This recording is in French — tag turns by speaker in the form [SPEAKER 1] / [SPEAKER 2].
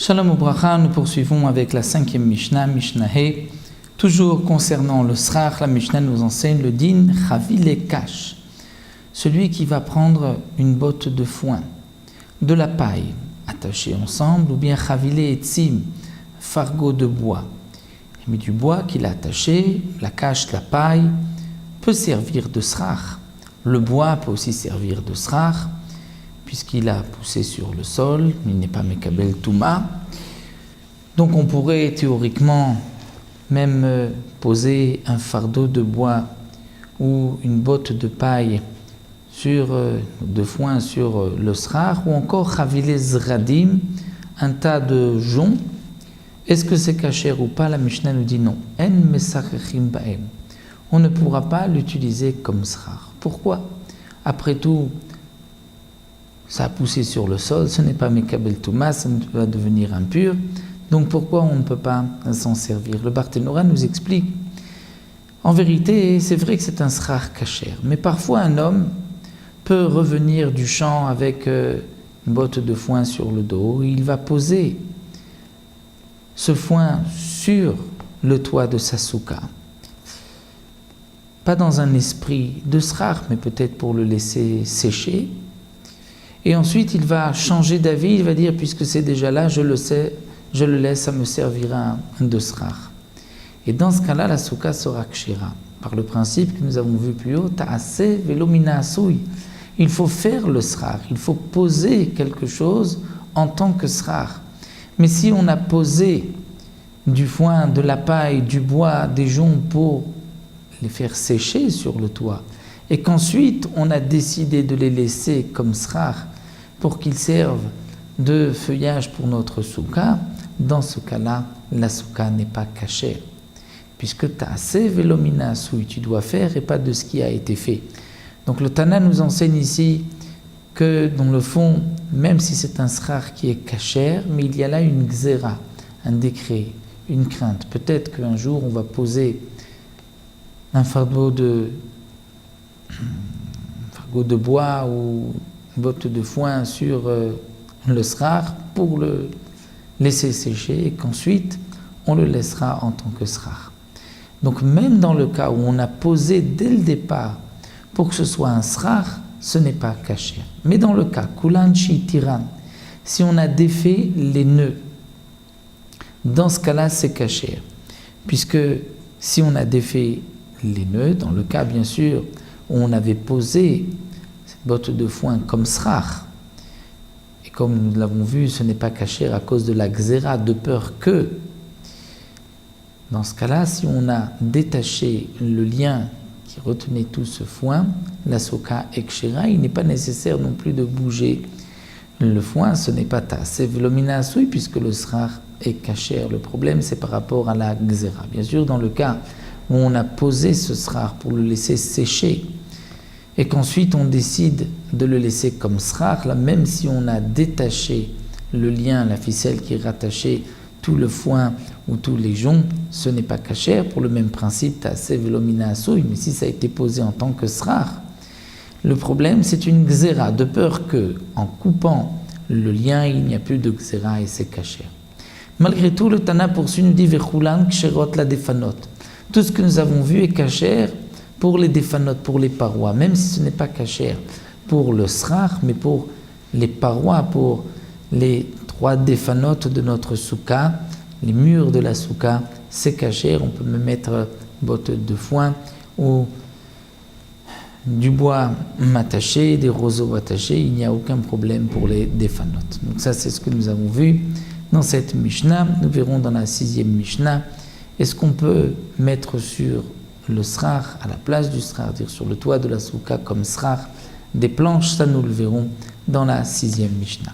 [SPEAKER 1] Shalom Ubracha, nous poursuivons avec la 5e Mishnah, Mishnah He. Toujours concernant le srach, la Mishnah nous enseigne le din Chavile Kash, celui qui va prendre une botte de foin, de la paille attachée ensemble, ou bien Chavile Etzim, fardeau de bois. Mais du bois qu'il a attaché, la cache, la paille, peut servir de srach. Le bois peut aussi servir de srach, puisqu'il a poussé sur le sol, il n'est pas Mekabel Touma. Donc on pourrait théoriquement même poser un fardeau de bois ou une botte de paille de foin sur le srach, ou encore Chavile Zradim, un tas de joncs. Est-ce que c'est kasher ou pas? La Mishnah nous dit non. En mesachechim ba'em. On ne pourra pas l'utiliser comme srach. Pourquoi? Après tout, ça a poussé sur le sol, ce n'est pas Mekabel Touma, ça ne va devenir impur. Donc pourquoi on ne peut pas s'en servir? Le Barthénora nous explique. En vérité, c'est vrai que c'est un srach kasher, mais parfois un homme peut revenir du champ avec une botte de foin sur le dos. Il va poser ce foin sur le toit de sa souka. Pas dans un esprit de srach, mais peut-être pour le laisser sécher. Et ensuite, il va changer d'avis, il va dire, puisque c'est déjà là, je le sais, je le laisse, ça me servira de srach. Et dans ce cas-là, la souka sera kshira, par le principe que nous avons vu plus haut, ta'ase velo mina asui. Il faut faire le srach, il faut poser quelque chose en tant que srach. Mais si on a posé du foin, de la paille, du bois, des joncs pour les faire sécher sur le toit, et qu'ensuite on a décidé de les laisser comme srach pour qu'ils servent de feuillage pour notre souka, dans ce cas-là, la souka n'est pas cachée, puisque ta'ase velo mina asui, tu dois faire et pas de ce qui a été fait. Donc le Tana nous enseigne ici que dans le fond, même si c'est un srach qui est kasher, mais il y a là une gzera, un décret, une crainte. Peut-être qu'un jour on va poser un fardeau de bois ou une botte de foin sur le srach pour le laisser sécher et qu'ensuite on le laissera en tant que srach. Donc même dans le cas où on a posé dès le départ pour que ce soit un srach, ce n'est pas caché. Mais dans le cas kulanchi tiran, si on a défait les nœuds, dans ce cas-là c'est caché, puisque si on a défait les nœuds, dans le cas bien sûr où on avait posé cette botte de foin comme srach, et comme nous l'avons vu, ce n'est pas caché à cause de la xéra, de peur que, dans ce cas-là, si on a détaché le lien qui retenait tout ce foin, la souka est kshira, il n'est pas nécessaire non plus de bouger le foin, ce n'est pas ta'ase velo mina asui, puisque le srach est kasher. Le problème c'est par rapport à la xéra. Bien sûr, dans le cas où on a posé ce srach pour le laisser sécher et qu'ensuite on décide de le laisser comme srach, là, même si on a détaché le lien, la ficelle qui est rattachée, tout le foin ou tous les joncs, ce n'est pas kasher pour le même principe ta'ase velo mina asui. Mais si ça a été posé en tant que srach, le problème c'est une xéra, de peur que en coupant le lien il n'y a plus de xéra et c'est kasher. Malgré tout, le Tana poursuit, nous dit vechulan ksherot la defanot. Tout ce que nous avons vu est kasher pour les defanot, pour les parois, même si ce n'est pas kasher pour le srach, mais pour les parois, pour les 3 defanot de notre souka, les murs de la souka, c'est kasher. On peut me mettre botte de foin ou du bois attaché, des roseaux attachés, il n'y a aucun problème pour les defanot. Donc ça c'est ce que nous avons vu dans cette Mishnah. Nous verrons dans la 6e Mishnah, est-ce qu'on peut mettre sur le srach, à la place du srach, dire sur le toit de la souka comme srach, des planches? Ça nous le verrons dans la 6e Mishnah.